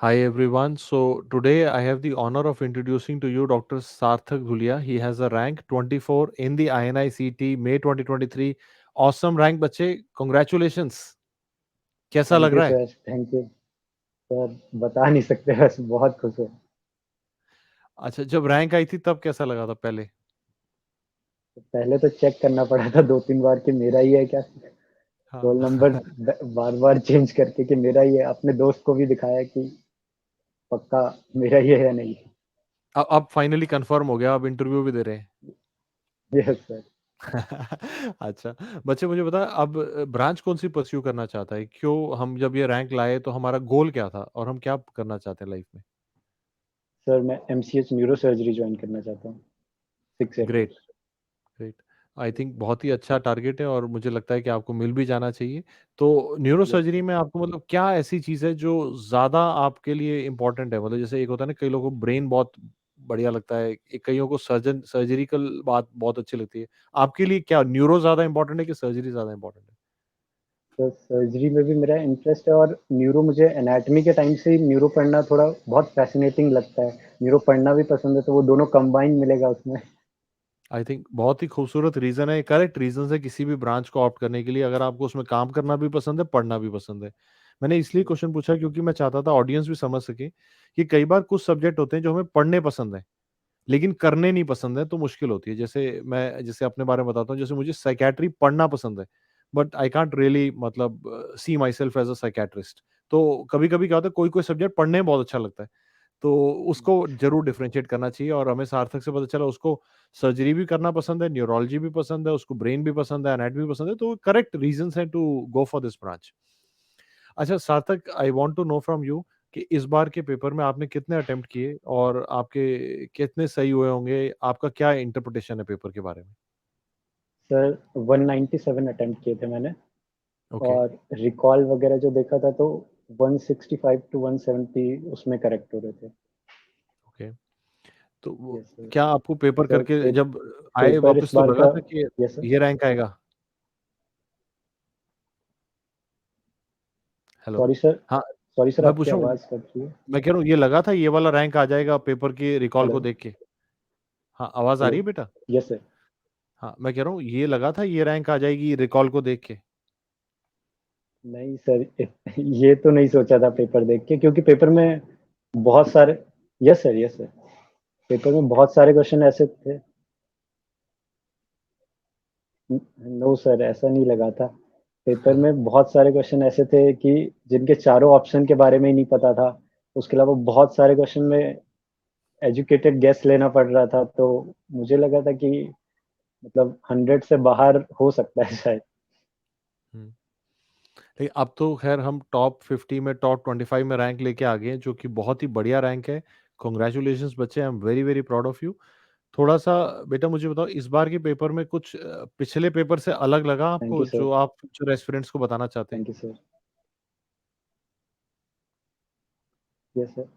Hi everyone. So today I have the honor of introducing to you Dr. Sarthak Dhuliya. He has a rank 24 in the INICET May 2023. Awesome rank बच्चे. Congratulations. कैसा thank लग you रहा है? Sir, thank you sir. बता नहीं सकते, बस बहुत खुश हूँ। अच्छा, जब रैंक आई थी तब कैसा लगा था पहले? तो पहले तो चेक करना पड़ा था 2-3 बार कि मेरा ही है क्या। रोल नंबर हाँ। बार बार चेंज करके कि मेरा ही है। अपने दोस्त को भी दिखाया कि पक्का मेरा ही है या नहीं। अब फाइनली कंफर्म हो गया, अब इंटरव्यू भी दे रहे हैं। Yes sir. अच्छा, बच्चे मुझे बता, अब ब्रांच कौन सी परस्यू करना चाहता है? क्यों हम जब ये रैंक लाए तो हमारा गोल क्या था और हम क्या करना चाहते हैं लाइफ में? सर मैं एमसीएच न्यूरो सर्जरी ज्वाइन करना चाहता हूँ 6 great. Airport. Great. I think बहुत ही अच्छा टारगेट है और मुझे लगता है कि आपको मिल भी जाना चाहिए। तो न्यूरो यस सर्जरी सर। में आपको मतलब क्या ऐसी चीज़ है जो ज़्यादा आपके लिए इम्पोर्टेंट है? मतलब जैसे एक होता है ना, कई लोगों को ब्रेन बहुत बढ़िया लगता है, कईयों को सर्जरिकल बात बहुत अच्छी लगती है। आपके लिए क्या न्यूरो ज़्यादा इम्पोर्टेंट है कि सर्जरी ज़्यादा इम्पोर्टेंट है? तो सर्जरी में भी मेरा इंटरेस्ट है, और न्यूरो मुझे एनाटॉमी के टाइम से ही न्यूरो पढ़ना थोड़ा बहुत फैसिनेटिंग लगता है। न्यूरो पढ़ना भी पसंद है, तो वो दोनों कंबाइन मिलेगा उसमें। आई थिंक बहुत ही खूबसूरत रीज़न है, करेक्ट रीज़न है किसी भी ब्रांच को ऑप्ट करने के लिए, अगर आपको उसमें काम करना भी पसंद है, पढ़ना भी पसंद है। मैंने इसलिए क्वेश्चन पूछा क्योंकि मैं चाहता था ऑडियंस भी समझ सके कि कई बार कुछ सब्जेक्ट होते हैं जो हमें पढ़ने पसंद है, लेकिन करने नहीं पसंद है, तो मुश्किल होती है। जैसे अपने बारे में बताता हूँ, जैसे मुझे साइकियाट्री पढ़ना पसंद है, बट आई कांट रियली मतलब see myself as a psychiatrist. तो कभी-कभी क्या होता है, कोई-कोई सब्जेक्ट पढ़ने में बहुत अच्छा लगता है। तो उसको ज़रूर डिफरेंशिएट करना चाहिए और हमें सार्थक से पता चला उसको सर्जरी भी करना पसंद है, न्यूरोलॉजी भी पसंद है, उसको ब्रेन भी पसंद है, एनाटॉमी भी पसंद है, तो करेक्ट रीज़न्स हैं to go for this branch. अच्छा Sarthak, I want to know from you कि इस बार के पेपर में आपने कितने अटेम्प्ट किए और आपके कितने सही हुए होंगे? आपका क्या इंटरप्रिटेशन है पेपर के बारे में? सर 197 अटेम्प्ट किए थे मैंने, ओके, और रिकॉल वगैरह जो देखा था तो 165 टू 170 उसमें करेक्ट हो रहे थे। ओके। तो वो यस सर। क्या आपको पेपर सर करके जब आए पेपर इस वापस तो बार लगा का। था कि यस सर। ये रैंक आएगा? हेलो? Sorry sir. हाँ, सॉरी सर, मैं आपकी पूछ रहा हूँ, आवाज़ कट रही है। मैं कह रहा हूँ ये लगा था ये वाला रैंक आ जाएगा पेपर के रिकॉल हेलो। को देख के? हाँ, आवाज़ आ हेलो। रही है बेटा? Yes sir. हाँ, मैं कह रहा हूँ ये लगा था ये रैंक आ जाएगी रिकॉल को देख के? नहीं सर, ये तो नहीं सोचा था पेपर देख के, क्योंकि पेपर में बहुत सारे। Yes sir, yes sir. Paper में बहुत सारे क्वेश्चन ऐसे थे। नो सर, ऐसा नहीं लगा था। पेपर में बहुत सारे क्वेश्चन ऐसे थे कि जिनके चारों ऑप्शन के बारे में ही नहीं पता था। उसके अलावा बहुत सारे क्वेश्चन में एजुकेटेड गेस लेना पड़ रहा था, तो मुझे लगा था कि मतलब 100 से बाहर हो सकता है शायद। हुँ। लेकिन अब तो ख़ैर हम टॉप 50 में, टॉप 25 में रैंक लेके आ गए हैं, जो कि बहुत ही बढ़िया रैंक है। कांग्रेचुलेशंस बच्चे, I am very, very proud of you. थोड़ा-सा बेटा मुझे बताओ, इस बार के पेपर में कुछ पिछले पेपर से अलग लगा थैंक यू आपको, सर। जो आप फ्यूचर एस्पिरेंट्स को बताना चाहते हैं? Thank you sir. Yes sir.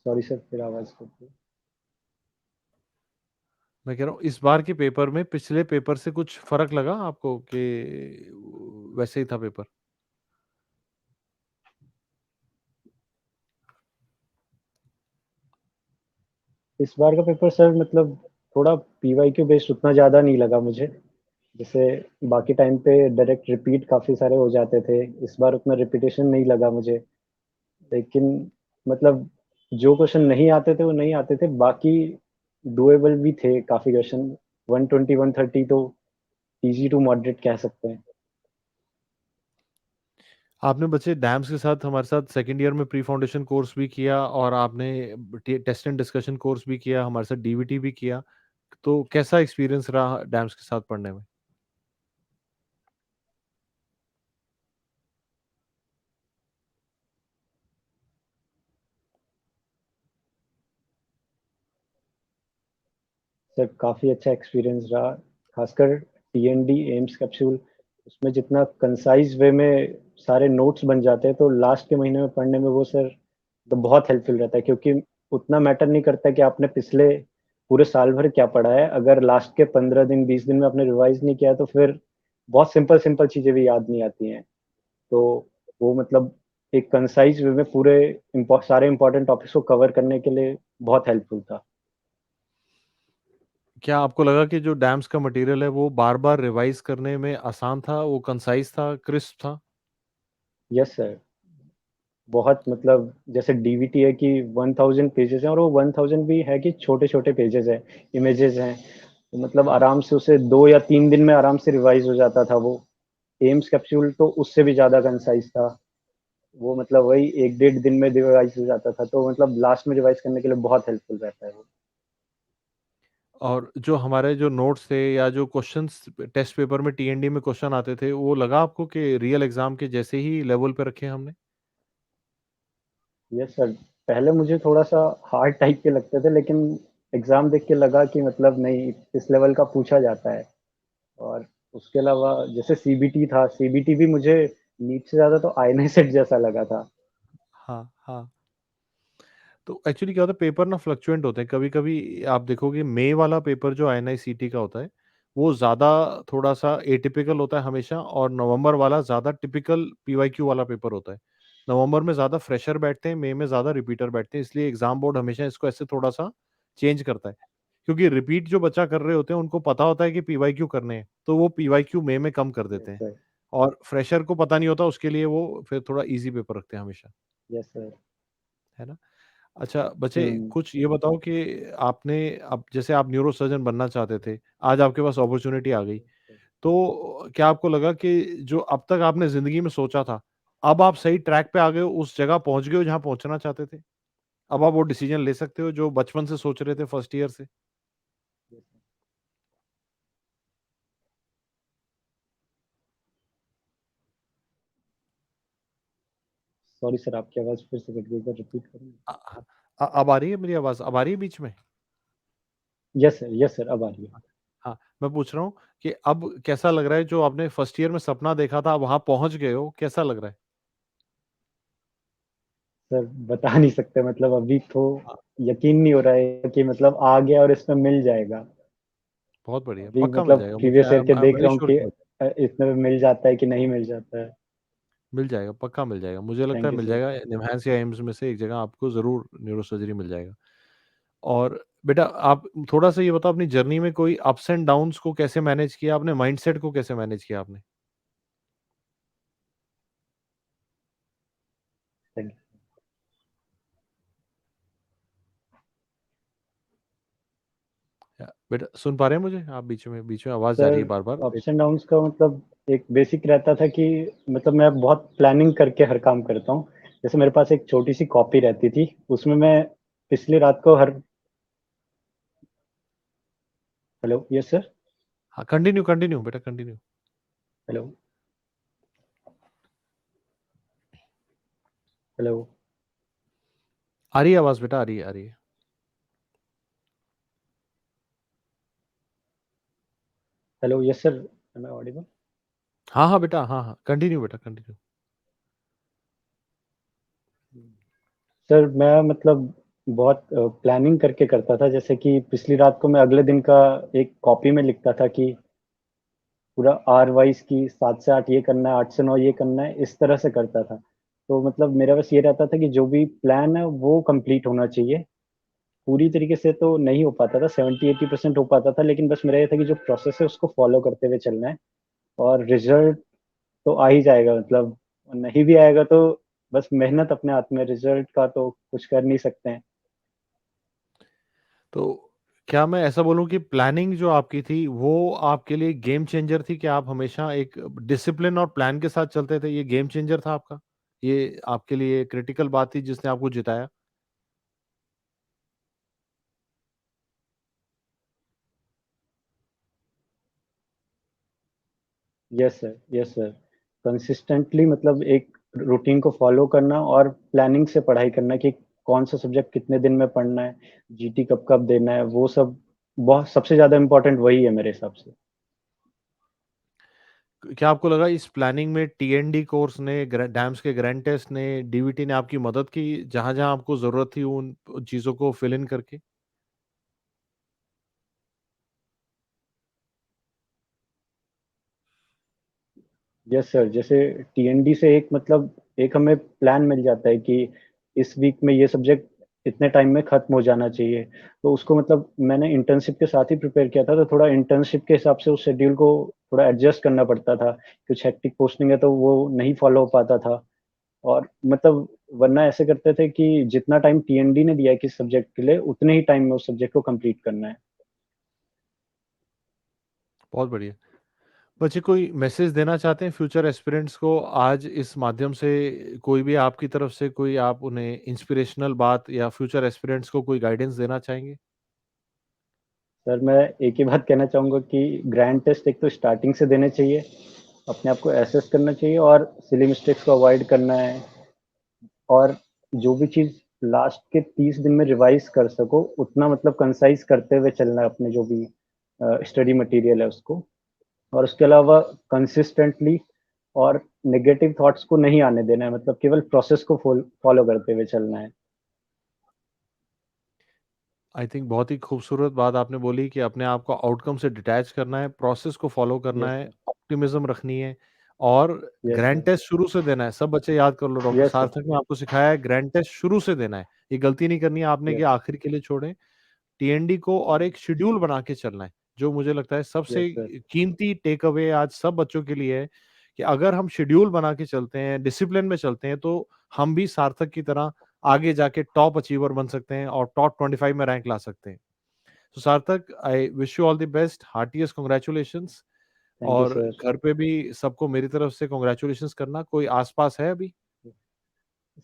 Sorry sir, फिर आवाज़ कट गई। मैं कह रहा हूँ इस बार के पेपर में पिछले पेपर से कुछ फ़र्क लगा आपको कि वैसे ही था पेपर? इस बार का पेपर सर मतलब थोड़ा पीवाईक्यू बेस्ड उतना ज़्यादा नहीं लगा मुझे। जैसे बाकी टाइम पे डायरेक्ट रिपीट काफ़ी सारे हो जाते थे, इस बार उतना रिपीटेशन नहीं लगा मुझे। लेकिन मतलब जो क्वेश्चन नहीं आते थे वो नहीं आते थे, बाकी डुएबल भी थे काफ़ी क्वेश्चन। 120 130 तो इजी टू मॉडरेट कह सकते हैं। आपने बच्चे डैम्स के साथ हमारे साथ सेकंड ईयर में प्री फाउंडेशन कोर्स भी किया और आपने टेस्ट एंड डिस्कशन कोर्स भी किया, हमारे साथ डीवीटी भी किया। तो कैसा एक्सपीरियंस रहा डैम्स के साथ पढ़ने में? सर काफ़ी अच्छा एक्सपीरियंस रहा, खासकर टीएनडी एम्स कैप्सूल। उसमें जितना कंसाइज वे में सारे नोट्स बन जाते हैं, तो लास्ट के महीने में पढ़ने में वो सर तो बहुत हेल्पफुल रहता है, क्योंकि उतना मैटर नहीं करता कि आपने पिछले पूरे साल भर क्या पढ़ा है। अगर लास्ट के 15 दिन 20 दिन में आपने रिवाइज नहीं किया है, तो फिर बहुत सिंपल सिंपल चीज़ें भी याद नहीं आती हैं। तो वो मतलब एक कंसाइज वे में पूरे सारे इंपॉर्टेंट टॉपिक्स को कवर करने के लिए बहुत हेल्पफुल था। क्या आपको लगा कि जो डैम्स का मटेरियल है वो बार-बार रिवाइज़ करने में आसान था, वो कंसाइज़ था, क्रिस्प था? Yes sir. बहुत मतलब जैसे डीवीटी है कि 1000 पेजेस हैं और वो 1000 भी है कि छोटे-छोटे पेजेस हैं, इमेजेस हैं। तो मतलब आराम से उसे 2 या 3 दिन में आराम से रिवाइज़ हो जाता था वो। एम्स कैप्सूल तो उससे भी ज़्यादा कंसाइज़ था। वो मतलब वही 1 डेढ़ दिन में रिवाइज़ हो जाता था। तो मतलब लास्ट में रिवाइज़ करने के लिए बहुत हेल्पफुल रहता है वो। और जो हमारे जो नोट्स थे या जो क्वेश्चंस टेस्ट पेपर में टीएनडी में क्वेश्चन आते थे, वो लगा आपको कि रियल एग्ज़ाम के जैसे ही लेवल पे रखे हैं हमने? Yes sir. पहले मुझे थोड़ा-सा हार्ड टाइप के लगते थे, लेकिन एग्ज़ाम देख के लगा कि मतलब नहीं, इस लेवल का पूछा जाता है। और उसके अलावा जैसे सीबीटी था, सीबीटी भी मुझे नीट से ज़्यादा तो आईएनआईसेट जैसा लगा था। हाँ, हाँ। तो एक्चुअली क्या होता है पेपर ना फ्लक्चुएंट होते हैं। कभी-कभी आप देखोगे मई वाला पेपर जो आईएनआईसीटी का होता है, वो ज़्यादा थोड़ा-सा एटिपिकल होता है हमेशा और नवंबर वाला ज़्यादा टिपिकल पीवाईक्यू वाला पेपर होता है। नवंबर में ज़्यादा फ्रेशर बैठते हैं, मई में ज़्यादा रिपीटर बैठते हैं, इसलिए एग्ज़ाम बोर्ड हमेशा इसको ऐसे थोड़ा-सा चेंज करता है। क्योंकि रिपीट जो बच्चा कर रहे होते हैं, उनको पता होता है कि पीवाईक्यू करने हैं, तो वो पीवाईक्यू मई में कम कर देते यस हैं सर। और फ्रेशर को पता नहीं होता, उसके लिए वो फिर थोड़ा ईज़ी पेपर रखते हैं हमेशा, यस सर। है ना? अच्छा, बच्चे हुँ। कुछ ये बताओ कि आपने अब जैसे आप न्यूरोसर्जन बनना चाहते थे, आज आपके पास अपॉर्च्युनिटी आ गई, तो क्या आपको लगा कि जो अब तक आपने ज़िंदगी में सोचा था, अब आप सही ट्रैक पे आ गए हो, उस जगह पहुँच गए हो जहाँ पहुँचना चाहते थे? अब आप वो डिसीज़न ले सकते हो जो बचपन से सोच रहे थे फर्स्ट ईयर से? सॉरी सर, आपकी आवाज़ फिर से कट गई, एक बार रिपीट करेंगे? हाँ। अब आ रही है मेरी आवाज़? अब आ रही है बीच में? यस सर, अब आ रही है। हाँ, मैं पूछ रहा हूँ कि अब कैसा लग रहा है जो आपने फर्स्ट ईयर में सपना देखा था, अब वहाँ पहुँच गए हो, कैसा लग रहा है? सर बता नहीं सकते, मतलब अभी तो हाँ, यकीन नहीं हो रहा है कि मतलब आ गया और इसमें मिल जाएगा। बहुत बढ़िया, अभी पक्का मिल मतलब जाएगा मुझे प्रीवियस ईयर के आई एम देख वेरी रहा हूँ श्योर कि कि इसमें मिल जाता है कि नहीं मिल जाता है। मिल जाएगा, पक्का मिल जाएगा। मुझे लगता थैंक है यू मिल सर। जाएगा, निम्हांस या एम्स में से एक जगह आपको ज़रूर न्यूरोसर्जरी मिल जाएगा। और बेटा आप थोड़ा-सा ये बताओ अपनी जर्नी में कोई अप्स एंड डाउन्स को कैसे मैनेज किया आपने? माइंडसेट को कैसे मैनेज किया आपने? Thank you. बेटा सुन पा रहे हैं मुझे? आप बीच में आवाज़ जा रही है सर बार-बार। अप्स एंड डाउन्स का मतलब एक बेसिक रहता था कि मतलब मैं बहुत प्लानिंग करके हर काम करता हूँ। जैसे मेरे पास एक छोटी-सी कॉपी रहती थी, उसमें मैं पिछली रात को हर हेलो, यस सर? हाँ, कंटिन्यू बेटा कंटिन्यू। हेलो, हेलो, आ रही है आवाज़ बेटा आ रही है। Hello, yes sir, am I audible? हाँ, हाँ बेटा, हाँ, हाँ। कंटिन्यू बेटा कंटिन्यू। सर मैं मतलब बहुत प्लानिंग करके करता था, जैसे कि पिछली रात को मैं अगले दिन का एक कॉपी में लिखता था कि पूरा आर वाइज की 7 से 8 ये करना है, 8 से 9 ये करना है, इस तरह से करता था। तो मतलब मेरा बस ये रहता था कि जो भी प्लान है वो कंप्लीट होना चाहिए। पूरी तरीके से तो नहीं हो पाता था, 70-80% हो पाता था, लेकिन बस मेरा ये था कि जो प्रोसेस है उसको फॉलो करते हुए चलना है और रिजल्ट तो आ ही जाएगा, मतलब नहीं भी आएगा तो बस मेहनत अपने हाथ में, रिजल्ट का तो कुछ कर नहीं सकते हैं। तो क्या मैं ऐसा बोलूँ कि प्लानिंग जो आपकी थी, वो आपके लिए गेम चेंजर थी कि आप हमेशा एक डिसिप्लिन और प्लान के साथ चलते थे, ये गेम चेंजर था आपका? ये आपके लिए क्रिटिकल बात थी जिसने आपको जिताया? Yes sir. कंसिस्टेंटली मतलब एक रूटीन को फॉलो करना और प्लानिंग से पढ़ाई करना कि कौन सा सब्जेक्ट कितने दिन में पढ़ना है, जीटी कब कब देना है, वो सब बहुत सबसे ज़्यादा इम्पोर्टेंट वही है मेरे हिसाब से। क्या आपको लगा इस प्लानिंग में टीएनडी कोर्स ने, डैम्स के ग्रैंड टेस्ट ने, डीवीटी ने आपकी मदद की जहाँ-जहाँ आपको ज़रूरत थी उन चीज़ों को फिल इन करके? यस सर, जैसे टीएनडी से एक मतलब एक हमें प्लान मिल जाता है कि इस वीक में ये सब्जेक्ट इतने टाइम में खत्म हो जाना चाहिए। तो उसको मतलब मैंने इंटर्नशिप के साथ ही प्रिपेयर किया था, तो थोड़ा इंटर्नशिप के हिसाब से उस शेड्यूल को थोड़ा एडजस्ट करना पड़ता था। कुछ हेक्टिक पोस्टिंग है तो वो नहीं फॉलो हो पाता था। और मतलब वरना ऐसे करते थे कि जितना टाइम टीएनडी ने दिया है किस सब्जेक्ट के लिए, उतने ही टाइम में उस सब्जेक्ट को कंप्लीट करना है। बहुत बढ़िया। बच्चे कोई मैसेज देना चाहते हैं फ्यूचर एस्पिरेंट्स को आज इस माध्यम से? कोई भी आपकी तरफ से कोई आप उन्हें इंस्पिरेशनल बात या फ्यूचर एस्पिरेंट्स को कोई गाइडेंस देना चाहेंगे? सर मैं एक ही बात कहना चाहूँगा कि ग्रैंड टेस्ट एक तो स्टार्टिंग से देने चाहिए, अपने आप को एसेस करना चाहिए और सिली मिस्टेक्स को अवॉइड करना है। और जो भी चीज़ लास्ट के 30 दिन में रिवाइज कर सको, उतना मतलब कंसाइज करते हुए चलना है अपने जो भी स्टडी मटेरियल है उसको। और उसके अलावा कंसिस्टेंटली और नेगेटिव थॉट्स को नहीं आने देना है, मतलब केवल प्रोसेस को फॉलो करते हुए चलना है। आई थिंक बहुत ही खूबसूरत बात आपने बोली कि अपने आप को आउटकम से डिटैच करना है, प्रोसेस को फॉलो करना यस है, सर। ऑप्टिमिज्म रखनी है और यस ग्रैंड सर। टेस्ट शुरू से देना है। सब बच्चे याद कर लो, डॉक्टर यस सर। सार्थक ने आपको सिखाया है ग्रैंड टेस्ट शुरू से देना है। ये गलती नहीं करनी है आपने कि यस। आखिर के लिए छोड़ें। टीएनडी को और एक शेड्यूल बना के चलना है, जो मुझे लगता है सबसे यस सर। कीमती टेक अवे आज सब बच्चों के लिए है कि अगर हम शेड्यूल बना के चलते हैं, डिसिप्लिन में चलते हैं, तो हम भी सार्थक की तरह आगे जाके टॉप अचीवर बन सकते हैं और टॉप 25 में रैंक ला सकते हैं। तो Sarthak, I wish you all the best, heartiest congratulations. Thank you और सर। घर पे भी सबको मेरी तरफ से कांग्रेचुलेशंस करना। कोई आसपास है अभी?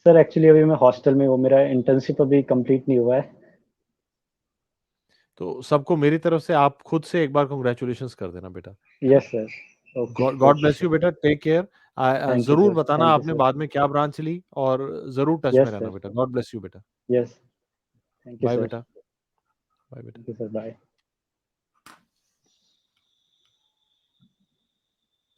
सर एक्चुअली अभी मैं हॉस्टल में हूँ, मेरा इंटर्नशिप अभी कंप्लीट नहीं हुआ है। तो सबको मेरी तरफ से आप खुद से एक बार कांग्रेचुलेशंस कर देना बेटा, है ना? Yes sir. Okay. God God okay bless sir. You बेटा, टेक केयर। थैंक यू जरूर सर। बताना थैंक यू आपने सर। बाद में क्या ब्रांच ली और जरूर टच में यस रहना सर। बेटा। गॉड ब्लेस यू बेटा। Yes. Thank you bye sir. बेटा। बाय बेटा। Thank you sir. बाय।